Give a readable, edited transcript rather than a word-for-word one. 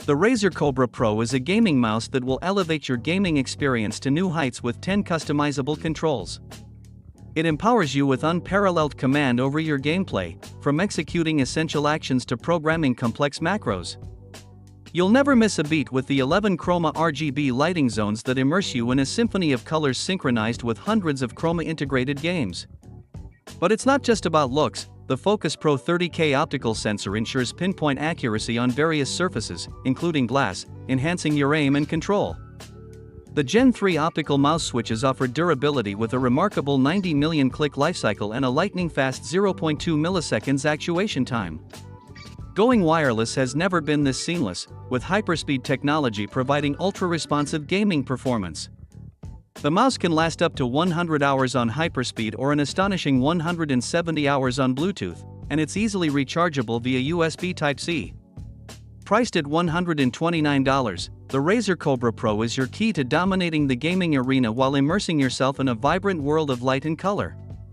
The Razer Cobra Pro is a gaming mouse that will elevate your gaming experience to new heights with 10 customizable controls. It empowers you with unparalleled command over your gameplay, from executing essential actions to programming complex macros. You'll never miss a beat with the 11 chroma RGB lighting zones that immerse you in a symphony of colors synchronized with hundreds of chroma integrated games. But it's not just about looks. The Focus Pro 30K optical sensor ensures pinpoint accuracy on various surfaces, including glass, enhancing your aim and control. The Gen 3 optical mouse switches offer durability with a remarkable 90 million click lifecycle and a lightning-fast 0.2 milliseconds actuation time. Going wireless has never been this seamless, with hyperspeed technology providing ultra-responsive gaming performance. The mouse can last up to 100 hours on hyperspeed or an astonishing 170 hours on Bluetooth, and it's easily rechargeable via USB Type-C. Priced at $129, the Razer Cobra Pro is your key to dominating the gaming arena while immersing yourself in a vibrant world of light and color.